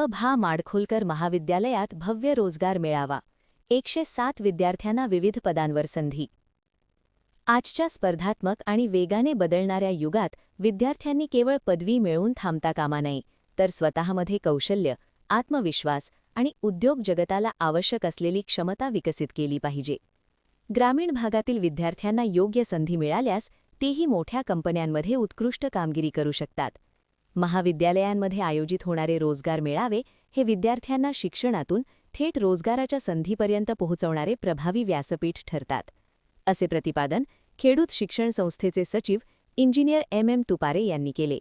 भा माडखोलकर महाविद्यालयात भव्य रोजगार मेळावा. 107 विद्यार्थ्यांना विविध पदांवर संधी. आजच्या स्पर्धात्मक आणि वेगाने बदलणाऱ्या युगात विद्यार्थ्यांनी केवळ पदवी मिळवून थांबता कामा नये, तर स्वतःमध्ये कौशल्य, आत्मविश्वास आणि उद्योग जगताला आवश्यक असलेली क्षमता विकसित केली पाहिजे. ग्रामीण भागातील विद्यार्थ्यांना योग्य संधी मिळाल्यास तेही मोठ्या कंपन्यांमध्ये उत्कृष्ट कामगिरी करू शकतात. महाविद्यालयांमध्ये आयोजित होणारे रोजगार मेळावे हे विद्यार्थ्यांना शिक्षणातून थेट रोजगाराच्या संधीपर्यंत पोहोचवणारे प्रभावी व्यासपीठ ठरतात, असे प्रतिपादन खेडूत शिक्षण संस्थेचे सचिव इंजिनियर एम तुपारे यांनी केले.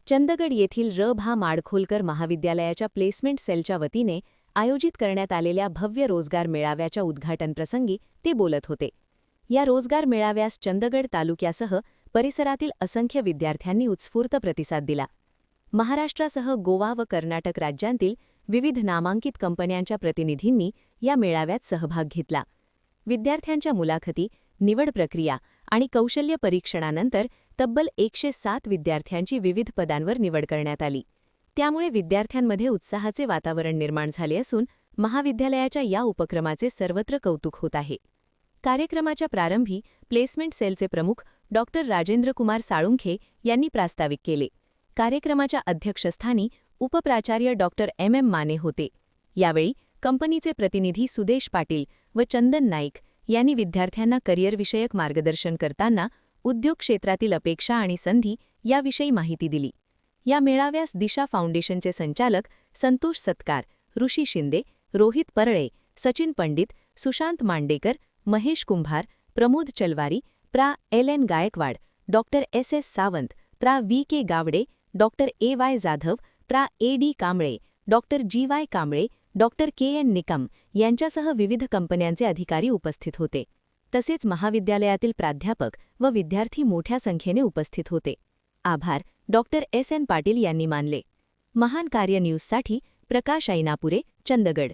चंदगड येथील भा माडखोलकर महाविद्यालयाच्या प्लेसमेंट सेलच्या वतीने आयोजित करण्यात आलेल्या भव्य रोजगार मेळाव्याच्या उद्घाटनप्रसंगी ते बोलत होते. या रोजगार मेळाव्यास चंदगड तालुक्यासह परिसरातील असंख्य विद्यार्थ्यांनी उत्स्फूर्त प्रतिसाद दिला. महाराष्ट्रासह गोवा व कर्नाटक राज्यांतील विविध नामांकित कंपन्यांच्या प्रतिनिधींनी या मेळाव्यात सहभाग घेतला. विद्यार्थ्यांच्या मुलाखती, निवड प्रक्रिया आणि कौशल्य परीक्षणानंतर तब्बल 107 विद्यार्थ्यांची विविध पदांवर निवड करण्यात आली. त्यामुळे विद्यार्थ्यांमध्ये उत्साहाचे वातावरण निर्माण झाले असून महाविद्यालयाच्या या उपक्रमाचे सर्वत्र कौतुक होत आहे. कार्यक्रमाच्या प्रारंभी प्लेसमेंट सेलचे प्रमुख डॉ. राजेंद्रकुमार साळुंखे यांनी प्रास्ताविक केले. कार्यक्रमाच्या अध्यक्षस्थानी उपप्राचार्य डॉ. माने होते. यावेळी कंपनीचे प्रतिनिधी सुदेश पाटील व चंदन नाईक यांनी विद्यार्थ्यांना करिअरविषयक मार्गदर्शन करताना उद्योग क्षेत्रातील अपेक्षा आणि संधी याविषयी माहिती दिली. या मेळाव्यास दिशा फाउंडेशनचे संचालक संतोष सत्कार, ऋषी शिंदे, रोहित परळे, सचिन पंडित, सुशांत मांडेकर, महेश कुंभार, प्रमोद चलवारी, प्रा. LN गायकवाड, डॉ. SS सावंत, प्रा. VK गावडे, डॉ. AY जाधव, प्रा. AD कांबळे, डॉ. GY कांबळे, डॉ. KN निकम यांच्यासह विविध कंपन्यांचे अधिकारी उपस्थित होते. तसेच महाविद्यालयातील प्राध्यापक व विद्यार्थी मोठ्या संख्येने उपस्थित होते. आभार डॉ. SN पाटील यांनी मानले. महान कार्य न्यूजसाठी प्रकाश ऐनापुरे, चंदगड.